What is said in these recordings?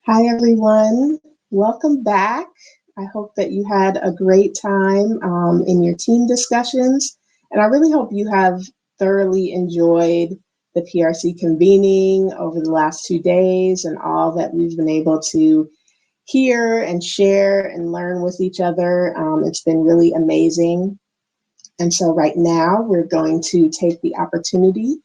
Hi, everyone. Welcome back. I hope that you had a great time in your team discussions. And I really hope you have thoroughly enjoyed the PRC convening over the last 2 days and all that we've been able to hear and share and learn with each other. It's been really amazing. And so right now we're going to take the opportunity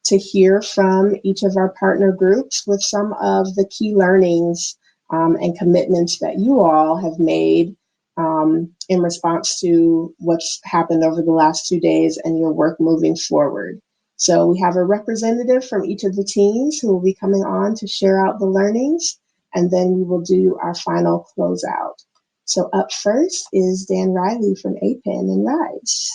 to hear from each of our partner groups with some of the key learnings and commitments that you all have made in response to what's happened over the last 2 days and your work moving forward. So we have a representative from each of the teams who will be coming on to share out the learnings, and then we will do our final closeout. So up first is Dan Riley from APEN and RISE.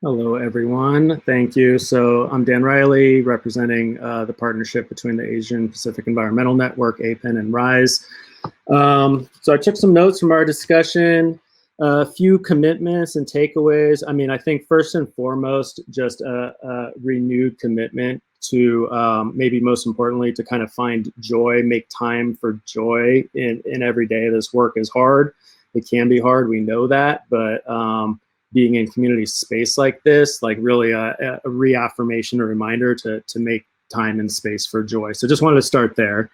Hello, everyone. Thank you. So I'm Dan Riley, representing the partnership between the Asian Pacific Environmental Network, APEN, and RISE. So I took some notes from our discussion, a few commitments and takeaways. I think first and foremost, just a renewed commitment to maybe most importantly, to kind of find joy, make time for joy in every day. This work is hard. It can be hard. We know that, but being in community space like this, like really a reaffirmation, a reminder to make time and space for joy. So just wanted to start there.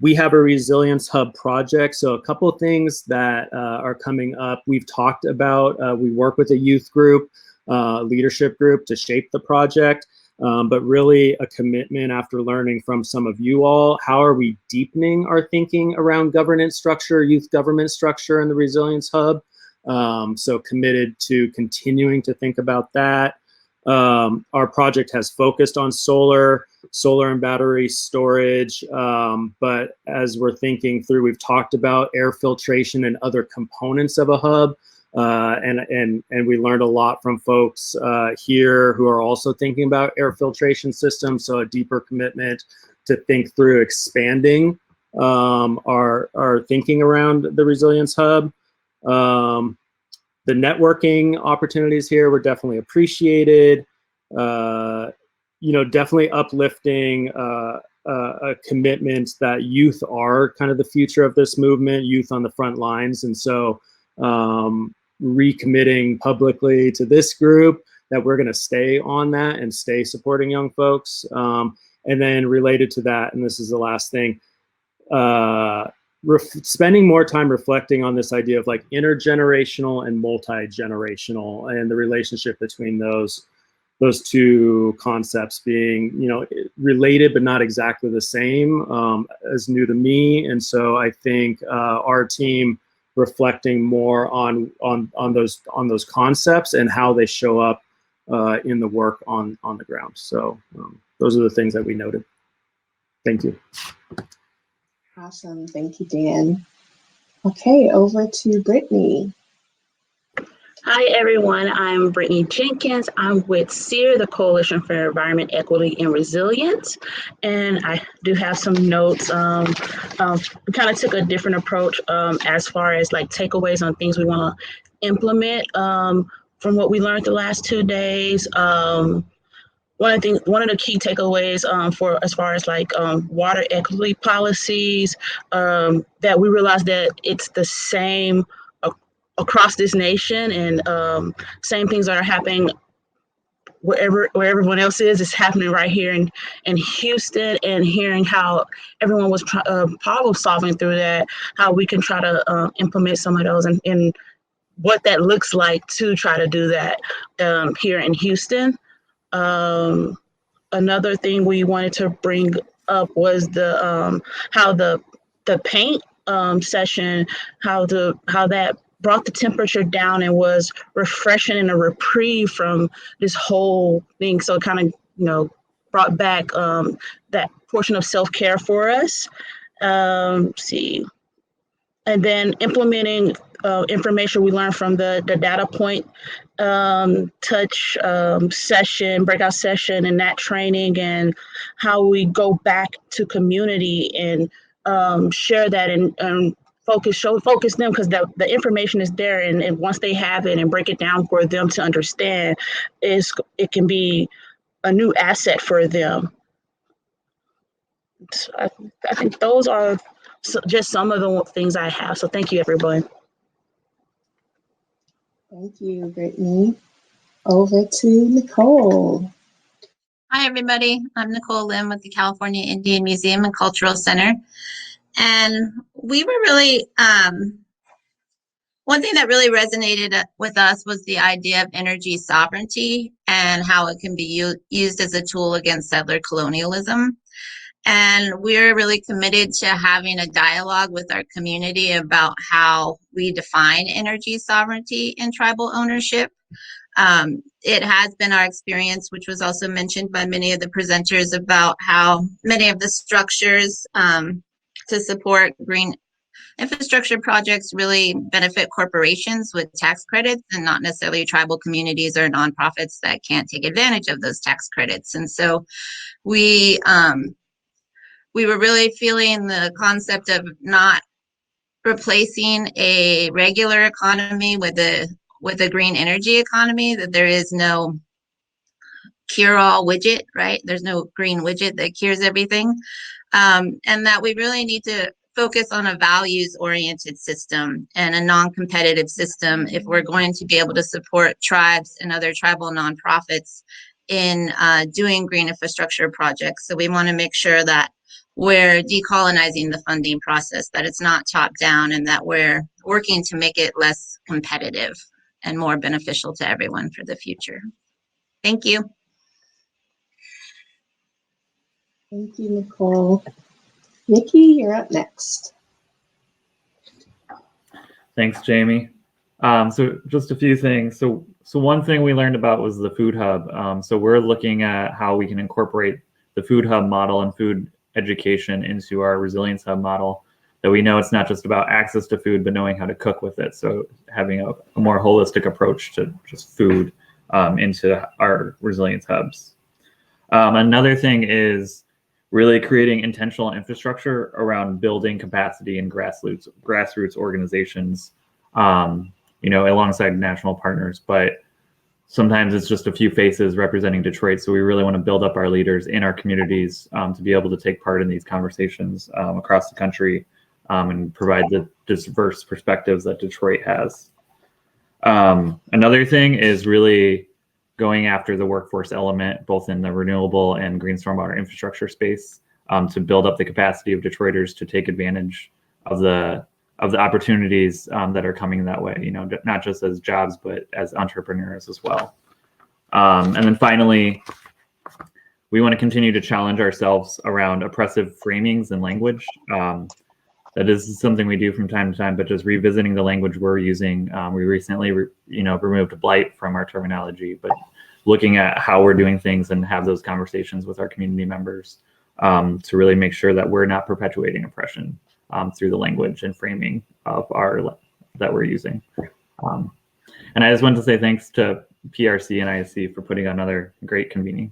We have a Resilience Hub project. So a couple of things that are coming up. We've talked about, we work with a youth group, leadership group to shape the project, but really a commitment after learning from some of you all. How are we deepening our thinking around governance structure, youth government structure in the Resilience Hub? So committed to continuing to think about that. Our project has focused on solar and battery storage, but as we're thinking through, we've talked about air filtration and other components of a hub, and we learned a lot from folks here who are also thinking about air filtration systems, so a deeper commitment to think through expanding our thinking around the Resilience Hub. The networking opportunities here were definitely appreciated. Definitely uplifting a commitment that youth are kind of the future of this movement, youth on the front lines. And so recommitting publicly to this group that we're going to stay on that and stay supporting young folks. And then related to that, and this is the last thing, spending more time reflecting on this idea of like intergenerational and multi-generational and the relationship between those two concepts being, related but not exactly the same, as new to me. And so I think our team reflecting more on those concepts and how they show up in the work on the ground. So those are the things that we noted. Thank you. Awesome. Thank you, Dan. Okay, over to Brittany. Hi, everyone. I'm Brittany Jenkins. I'm with CEAR, the Coalition for Environment, Equity, and Resilience. And I do have some notes. We kind of took a different approach as far as like takeaways on things we want to implement from what we learned the last 2 days. One of the key takeaways for as far as like water equity policies, that we realized that it's the same across this nation, and same things that are happening where everyone else is. It's happening right here in Houston, and hearing how everyone was problem solving through that, how we can try to implement some of those and what that looks like to try to do that here in Houston. Another thing we wanted to bring up was the how the paint session, how that brought the temperature down and was refreshing and a reprieve from this whole thing. So it kind of brought back that portion of self-care for us. See, and then implementing information we learned from the data point touch session, breakout session, and that training, and how we go back to community and share that and focus them, because the information is there, and once they have it and break it down for them to understand, it can be a new asset for them. I, I think those are just some of the things I have. So thank you, everyone. Thank you, Brittany. Over to Nicole. Hi, everybody. I'm Nicole Lim with the California Indian Museum and Cultural Center. And we were really, one thing that really resonated with us was the idea of energy sovereignty and how it can be used as a tool against settler colonialism. And we're really committed to having a dialogue with our community about how we define energy sovereignty and tribal ownership. It has been our experience, which was also mentioned by many of the presenters, about how many of the structures to support green infrastructure projects really benefit corporations with tax credits and not necessarily tribal communities or nonprofits that can't take advantage of those tax credits. And so we were really feeling the concept of not replacing a regular economy with a green energy economy, that there is no cure-all widget, right? There's no green widget that cures everything. And that we really need to focus on a values-oriented system and a non-competitive system if we're going to be able to support tribes and other tribal nonprofits in doing green infrastructure projects. So we want to make sure that we're decolonizing the funding process, that it's not top down, and that we're working to make it less competitive and more beneficial to everyone for the future. Thank you. Thank you, Nicole. Nikki, you're up next. Thanks, Jamie. So just a few things. So one thing we learned about was the food hub. So we're looking at how we can incorporate the food hub model and food education into our resilience hub model, that we know it's not just about access to food, but knowing how to cook with it. So having a more holistic approach to just food into our resilience hubs. Another thing is really creating intentional infrastructure around building capacity in grassroots organizations, alongside national partners. But sometimes it's just a few faces representing Detroit. So we really want to build up our leaders in our communities to be able to take part in these conversations across the country and provide the diverse perspectives that Detroit has. Another thing is really going after the workforce element, both in the renewable and green stormwater infrastructure space, to build up the capacity of Detroiters to take advantage of the opportunities that are coming that way, not just as jobs, but as entrepreneurs as well. And then finally, we want to continue to challenge ourselves around oppressive framings and language. That is something we do from time to time, but just revisiting the language we're using. We recently, removed blight from our terminology, but looking at how we're doing things and have those conversations with our community members to really make sure that we're not perpetuating oppression through the language and framing of that we're using. And I just want to say thanks to PRC and ISC for putting on another great convening.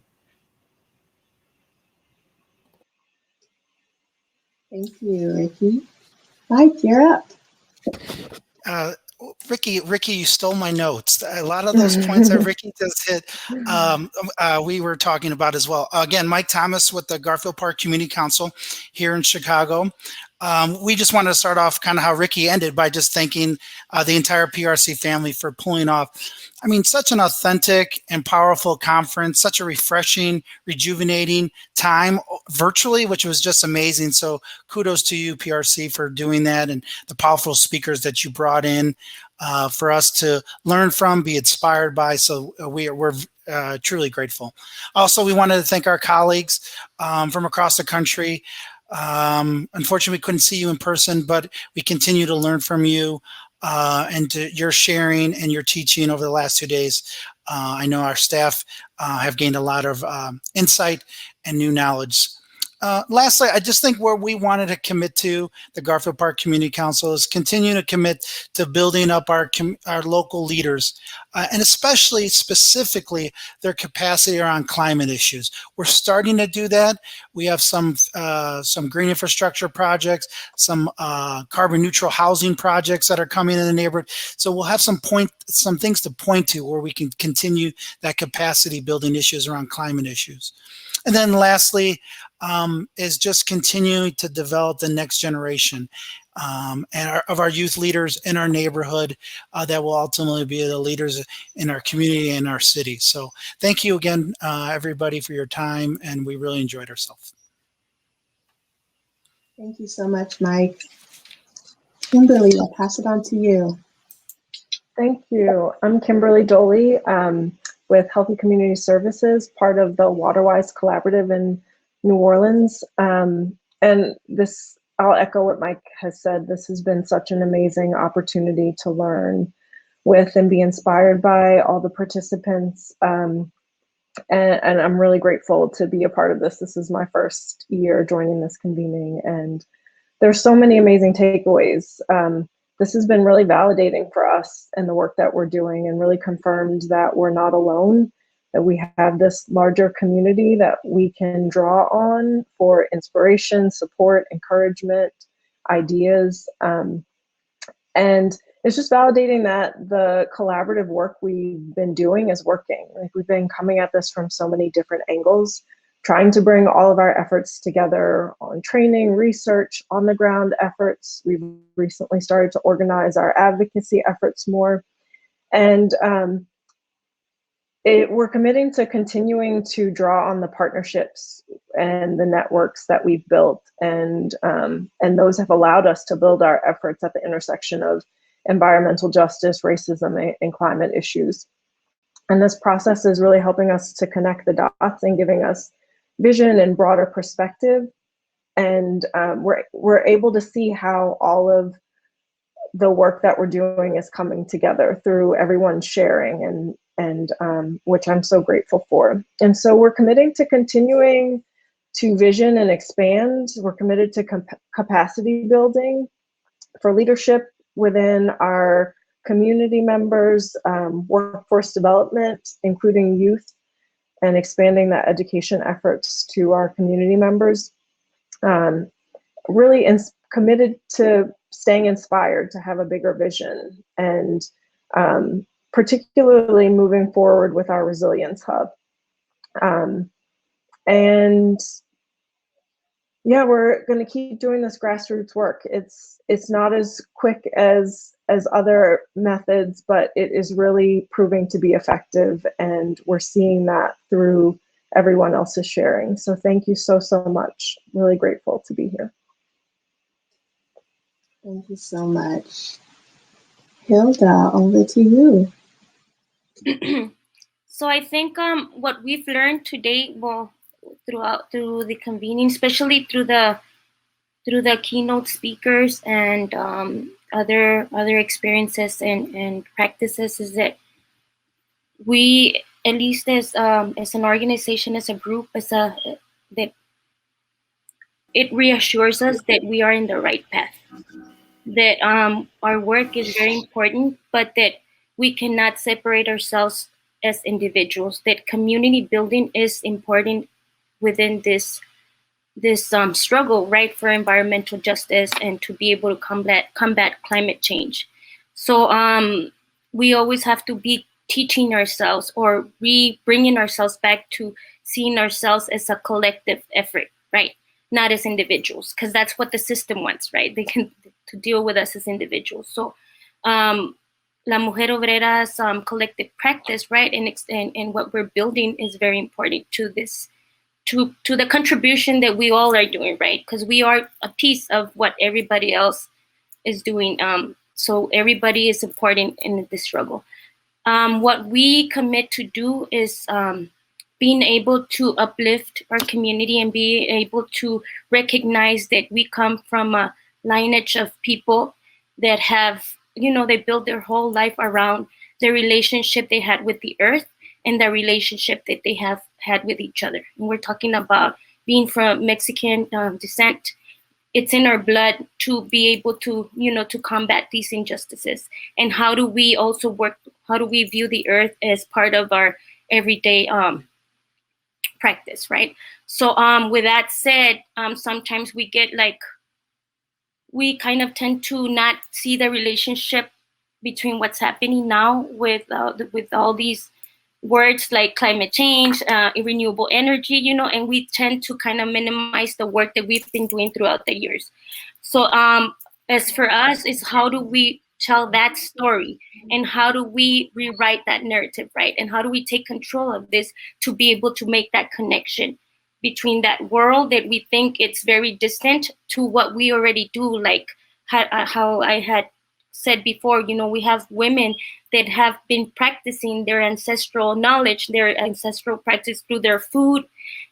Thank you, Ricky. Mike, you're up. Ricky, you stole my notes. A lot of those points that Ricky just hit, we were talking about as well. Again, Mike Thomas with the Garfield Park Community Council here in Chicago. We just want to start off kind of how Ricky ended by just thanking the entire PRC family for pulling off, such an authentic and powerful conference, such a refreshing, rejuvenating time virtually, which was just amazing. So kudos to you, PRC, for doing that, and the powerful speakers that you brought in for us to learn from, be inspired by. So we're truly grateful. Also, we wanted to thank our colleagues from across the country. Unfortunately, we couldn't see you in person, but we continue to learn from you and to your sharing and your teaching over the last 2 days. I know our staff have gained a lot of insight and new knowledge. Lastly, I just think where we wanted to commit to the Garfield Park Community Council is continue to commit to building up our local leaders, and specifically their capacity around climate issues. We're starting to do that. We have some green infrastructure projects, some carbon neutral housing projects that are coming in the neighborhood. So we'll have some things to point to where we can continue that capacity building issues around climate issues. And then lastly, is just continuing to develop the next generation and of our youth leaders in our neighborhood that will ultimately be the leaders in our community and our city. So thank you again, everybody, for your time, and we really enjoyed ourselves. Thank you so much, Mike. Kimberly, I'll pass it on to you. Thank you. I'm Kimberly Doyle with Healthy Community Services, part of the Waterwise Collaborative in New Orleans. And this, I'll echo what Mike has said. This has been such an amazing opportunity to learn with and be inspired by all the participants. And I'm really grateful to be a part of this. This is my first year joining this convening, and there's so many amazing takeaways. This has been really validating for us and the work that we're doing, and really confirmed that we're not alone, that we have this larger community that we can draw on for inspiration, support, encouragement, ideas. And it's just validating that the collaborative work we've been doing is working. Like, we've been coming at this from so many different angles, trying to bring all of our efforts together on training, research, on the ground efforts. We've recently started to organize our advocacy efforts more. And we're committing to continuing to draw on the partnerships and the networks that we've built. And those have allowed us to build our efforts at the intersection of environmental justice, racism, and climate issues. And this process is really helping us to connect the dots and giving us vision and broader perspective. And we're able to see how all of the work that we're doing is coming together through everyone sharing, and which I'm so grateful for. And so we're committing to continuing to vision and expand. We're committed to capacity building for leadership within our community members, workforce development, including youth, and expanding that education efforts to our community members. Really committed to staying inspired to have a bigger vision, and particularly moving forward with our resilience hub. And yeah, we're going to keep doing this grassroots work. It's not as quick as other methods, but it is really proving to be effective, and we're seeing that through everyone else's sharing. So thank you so much. Really grateful to be here. Thank you so much. Hilda, over to you. So I think what we've learned today, well, through the convening, especially through the keynote speakers and other experiences and practices, is that we, at least as an organization, as a group, that it reassures us that we are in the right path, that our work is very important, but that we cannot separate ourselves as individuals, that community building is important within this struggle, right, for environmental justice and to be able to combat climate change. So we always have to be teaching ourselves, or bringing ourselves back to seeing ourselves as a collective effort, right, not as individuals, because that's what the system wants, right? They can to deal with us as individuals. So La Mujer Obrera's collective practice, right, and what we're building is very important to this, to the contribution that we all are doing, right? Because we are a piece of what everybody else is doing. So everybody is important in this struggle. What we commit to do is being able to uplift our community and be able to recognize that we come from a lineage of people that have, they built their whole life around the relationship they had with the earth and the relationship that they have had with each other. And we're talking about being from Mexican descent. It's in our blood to be able to, to combat these injustices. And how do we also work, how do we view the earth as part of our everyday practice, right? So with that said, sometimes we get we kind of tend to not see the relationship between what's happening now with all these words like climate change, renewable energy, you know, and we tend to kind of minimize the work that we've been doing throughout the years. So as for us, is how do we tell that story, and how do we rewrite that narrative, right? And how do we take control of this to be able to make that connection between that world that we think it's very distant to what we already do, like how I had said before, you know, we have women that have been practicing their ancestral knowledge, their ancestral practice through their food,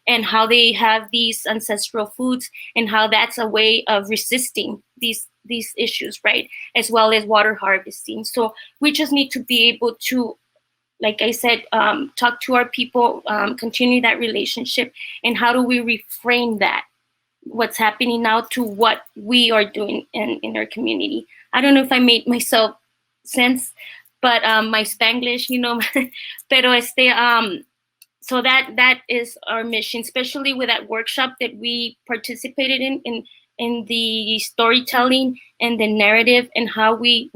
and how they have these ancestral foods, and how that's a way of resisting these issues, right? As well as water harvesting. So we just need to be able to, like I said, talk to our people, continue that relationship, and how do we reframe that, what's happening now, to what we are doing in our community. I don't know if I made myself sense, but my Spanglish, you know, pero so that is our mission, especially with that workshop that we participated in the storytelling and the narrative, and how we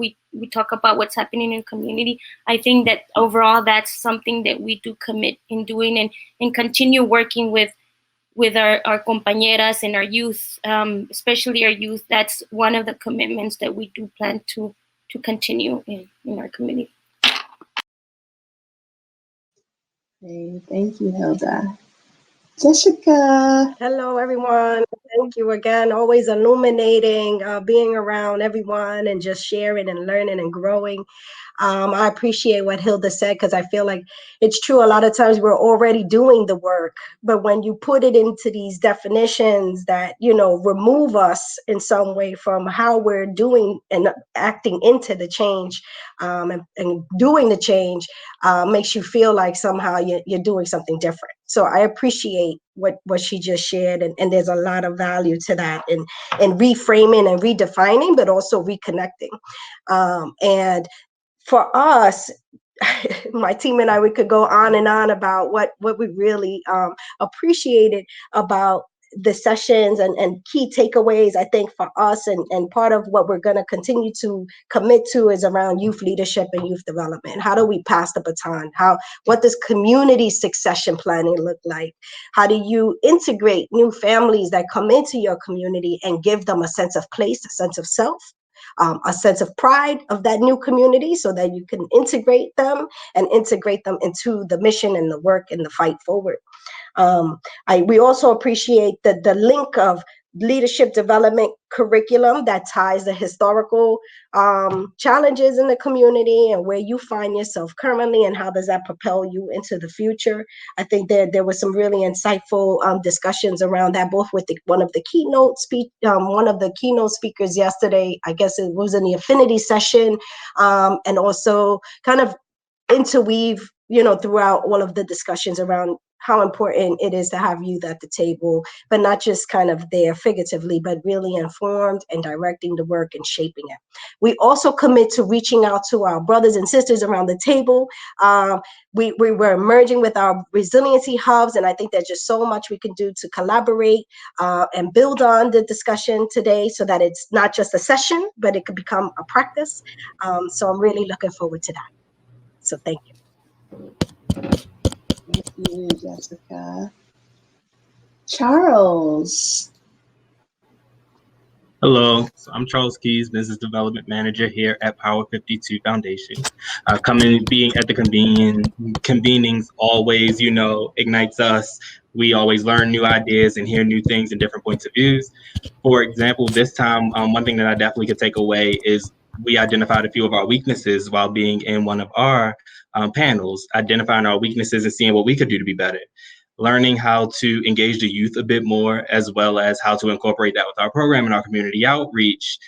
talk about what's happening in community. I think that overall that's something that we do commit in doing, and continue working with our compañeras and our youth, especially our youth. That's one of the commitments that we do plan to continue in our community. Okay, thank you, Hilda. Jessica. Hello, everyone. Thank you again. Always illuminating, being around everyone and just sharing and learning and growing. I appreciate what Hilda said, because I feel like it's true. A lot of times we're already doing the work, but when you put it into these definitions that, you know, remove us in some way from how we're doing and acting into the change, and doing the change, makes you feel like somehow you're doing something different. So I appreciate what she just shared, and there's a lot of value to that, in reframing and redefining, but also reconnecting. And for us, my team and I, we could go on and on about what we really appreciated about the sessions and key takeaways. I think for us, and part of what we're going to continue to commit to, is around youth leadership and youth development. How do we pass the baton? What does community succession planning look like? How do you integrate new families that come into your community and give them a sense of place, a sense of self, a sense of pride of that new community, so that you can integrate them into the mission and the work and the fight forward. We also appreciate the link of leadership development curriculum that ties the historical challenges in the community and where you find yourself currently, and how does that propel you into the future. I think there was some really insightful discussions around that, both with one of the keynote speakers yesterday. I guess it was in the affinity session, and also kind of interweave, you know, throughout all of the discussions around how important it is to have youth at the table, but not just kind of there figuratively, but really informed and directing the work and shaping it. We also commit to reaching out to our brothers and sisters around the table. We were emerging with our resiliency hubs, and I think there's just so much we can do to collaborate and build on the discussion today, so that it's not just a session, but it could become a practice. So I'm really looking forward to that. So thank you. Thank you, Jessica. Charles. Hello, so I'm Charles Keys, Business Development Manager here at Power 52 Foundation. Being at the convenings always, you know, ignites us. We always learn new ideas and hear new things and different points of views. For example, this time, one thing that I definitely could take away is we identified a few of our weaknesses while being in one of our panels, identifying our weaknesses and seeing what we could do to be better. Learning how to engage the youth a bit more, as well as how to incorporate that with our program and our community outreach.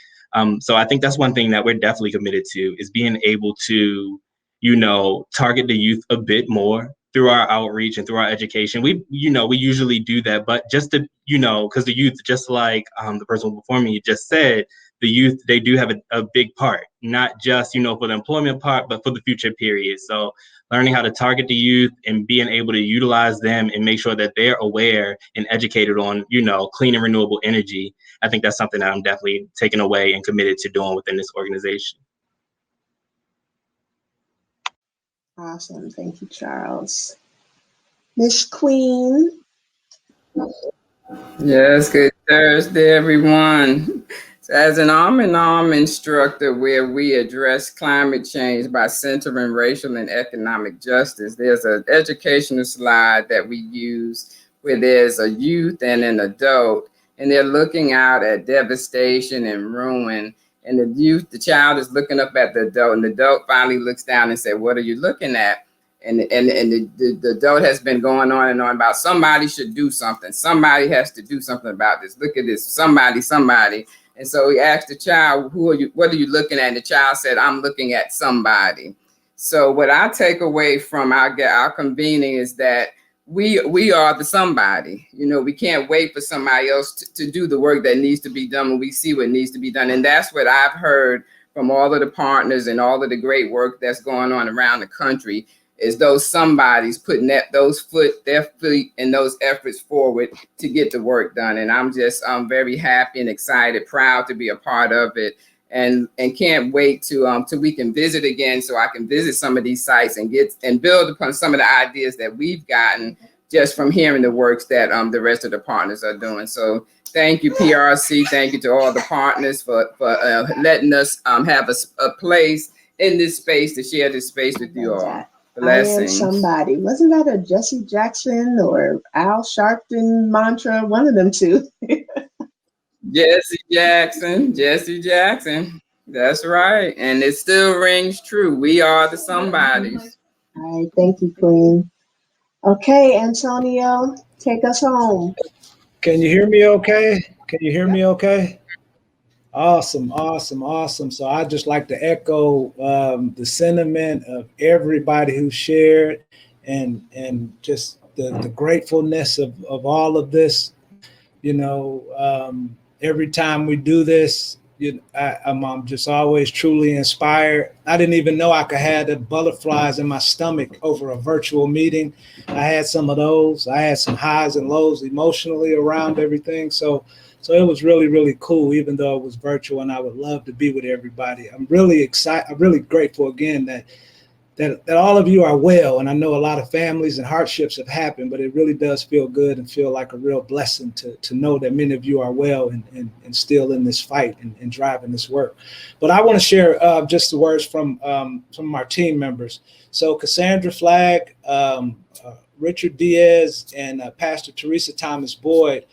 So I think that's one thing that we're definitely committed to, is being able to, you know, target the youth a bit more through our outreach and through our education. We usually do that, but just to, you know, because the youth, just like the person before me just said, the youth, they do have a big part, not just, you know, for the employment part, but for the future period. So learning how to target the youth and being able to utilize them and make sure that they're aware and educated on, you know, clean and renewable energy. I think that's something that I'm definitely taking away and committed to doing within this organization. Awesome. Thank you, Charles. Miss Queen. Yes, good Thursday, everyone. So as an arm-in-arm instructor where we address climate change by centering racial and economic justice, there's an educational slide that we use where there's a youth and an adult, and they're looking out at devastation and ruin. And the child is looking up at the adult, and the adult finally looks down and says, "What are you looking at?" And the adult has been going on and on about somebody should do something. Somebody has to do something about this. Look at this, somebody. And so he asked the child, what are you looking at? And the child said, I'm looking at somebody. So what I take away from our convening is that we are the somebody. You know, we can't wait for somebody else to do the work that needs to be done when we see what needs to be done. And that's what I've heard from all of the partners and all of the great work that's going on around the country, is those somebodies putting their feet and those efforts forward to get the work done. And I'm very happy and excited, proud to be a part of it, and can't wait till we can visit again, so I can visit some of these sites and build upon some of the ideas that we've gotten just from hearing the works that the rest of the partners are doing. So thank you, PRC. Thank you to all the partners for letting us have a place in this space to share this space with you all. Blessings. I am somebody. Wasn't that a Jesse Jackson or Al Sharpton mantra? One of them two. Jesse Jackson. That's right. And it still rings true. We are the somebodies. All right. Thank you, Queen. Okay, Antonio, take us home. Can you hear me okay? Awesome. So I'd just like to echo the sentiment of everybody who shared and just the gratefulness of all of this. You know, every time we do this, I'm just always truly inspired. I didn't even know I could have the butterflies in my stomach over a virtual meeting. I had some of those. I had some highs and lows emotionally around everything. So it was really, really cool, even though it was virtual, and I would love to be with everybody. I'm really excited. I'm really grateful again that all of you are well. And I know a lot of families and hardships have happened, but it really does feel good and feel like a real blessing to know that many of you are well and still in this fight and driving this work. But I want to share just the words from some of our team members. So Cassandra Flagg, Richard Diaz, and Pastor Teresa Thomas Boyd,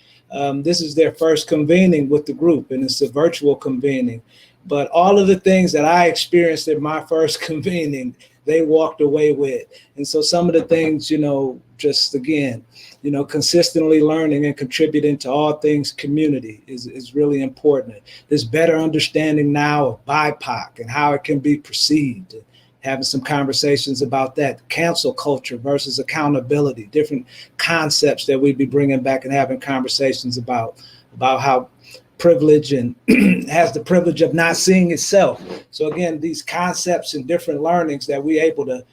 this is their first convening with the group, and it's a virtual convening. But all of the things that I experienced at my first convening, they walked away with. And so some of the things, just again, consistently learning and contributing to all things community is really important. This better understanding now of BIPOC and how it can be perceived. Having some conversations about that, cancel culture versus accountability, different concepts that we'd be bringing back and having conversations about how privilege and has the privilege of not seeing itself. So again, these concepts and different learnings that we able to,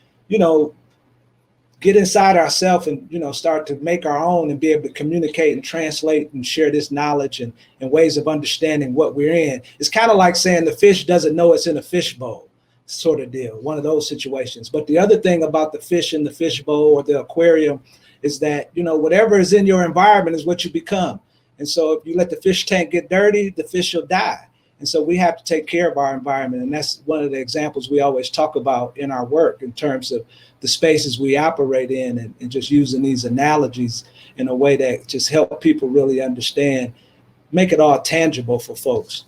get inside ourselves and, start to make our own and be able to communicate and translate and share this knowledge and ways of understanding what we're in. It's kind of like saying the fish doesn't know it's in a fishbowl sort of deal, one of those situations. But the other thing about the fish in the fishbowl or the aquarium is that, whatever is in your environment is what you become. And so if you let the fish tank get dirty, the fish will die. And so we have to take care of our environment. And that's one of the examples we always talk about in our work in terms of the spaces we operate in and just using these analogies in a way that just help people really understand, make it all tangible for folks.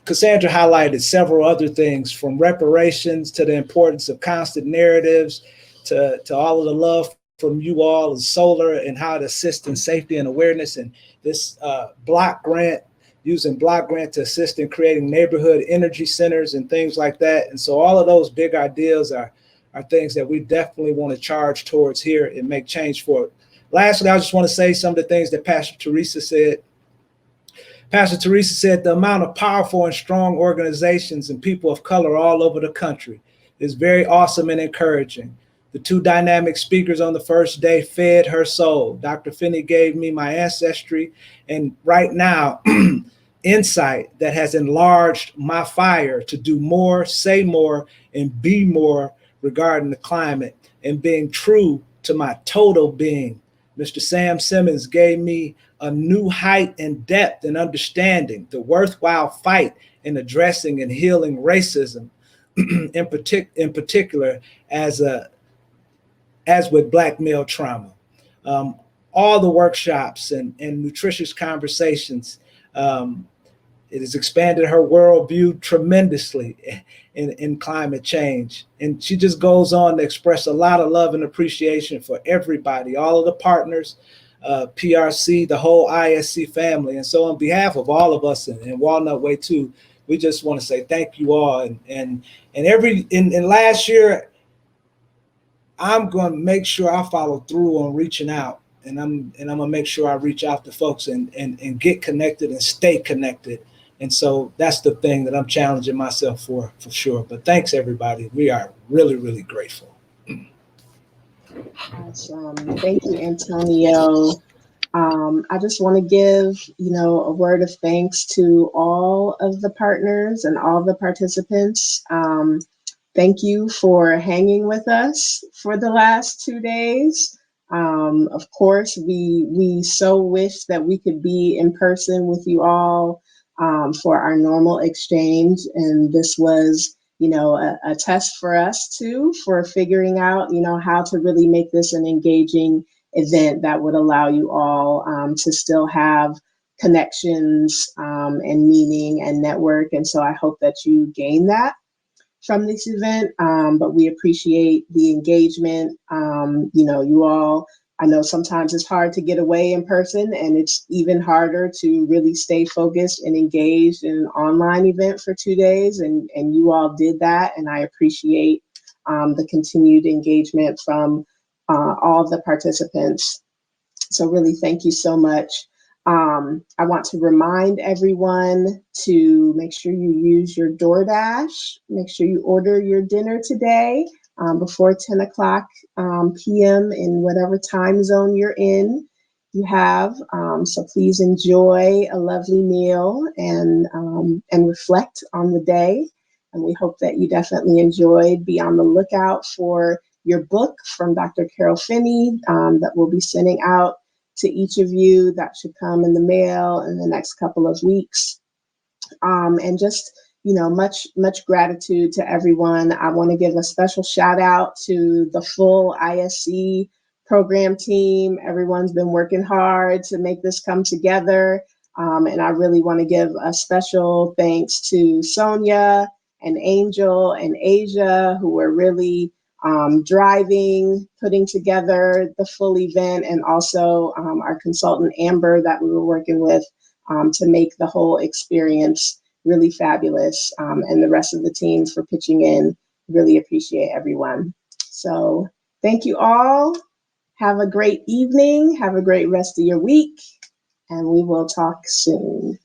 Cassandra highlighted several other things, from reparations to the importance of constant narratives to all of the love from you all and solar and how it assists in safety and awareness, and this block grant, using block grant to assist in creating neighborhood energy centers and things like that. And so all of those big ideas are things that we definitely want to charge towards here and make change for it. Lastly, I just want to say some of the things that Pastor Teresa said. Pastor Teresa said the amount of powerful and strong organizations and people of color all over the country is very awesome and encouraging. The two dynamic speakers on the first day fed her soul. Dr. Finney gave me my ancestry, and right now, insight that has enlarged my fire to do more, say more, and be more regarding the climate and being true to my total being. Mr. Sam Simmons gave me a new height and depth and understanding the worthwhile fight in addressing and healing racism, in particular as with Black male trauma. All the workshops and nutritious conversations, it has expanded her worldview tremendously in climate change. And she just goes on to express a lot of love and appreciation for everybody, all of the partners, PRC, the whole ISC family. And so on behalf of all of us in Walnut Way 2, we just want to say thank you all. And last year, I'm going to make sure I follow through on reaching out. And I'm going to make sure I reach out to folks and get connected and stay connected. And so that's the thing that I'm challenging myself for sure. But thanks, everybody. We are really, really grateful. Awesome. Thank you, Antonio. I just want to give, a word of thanks to all of the partners and all the participants. Thank you for hanging with us for the last 2 days. Of course, we so wish that we could be in person with you all for our normal exchange. And this was, a test for us too, for figuring out, how to really make this an engaging event that would allow you all to still have connections and meaning and network. And so I hope that you gain that from this event, but we appreciate the engagement. You all, I know sometimes it's hard to get away in person, and it's even harder to really stay focused and engaged in an online event for 2 days, and you all did that, and I appreciate the continued engagement from all the participants. So really, thank you so much. I want to remind everyone to make sure you use your DoorDash. Make sure you order your dinner today before 10 o'clock p.m. in whatever time zone you're in. You have, so please enjoy a lovely meal and reflect on the day. And we hope that you definitely enjoyed. Be on the lookout for your book from Dr. Carol Finney that we'll be sending out to each of you. That should come in the mail in the next couple of weeks. And just, much gratitude to everyone. I want to give a special shout out to the full ISC program team. Everyone's been working hard to make this come together. And I really want to give a special thanks to Sonia and Angel and Asia, who were really driving, putting together the full event, and also our consultant Amber that we were working with to make the whole experience really fabulous, and the rest of the team for pitching in. Really appreciate everyone. So thank you all. Have a great evening. Have a great rest of your week, and we will talk soon.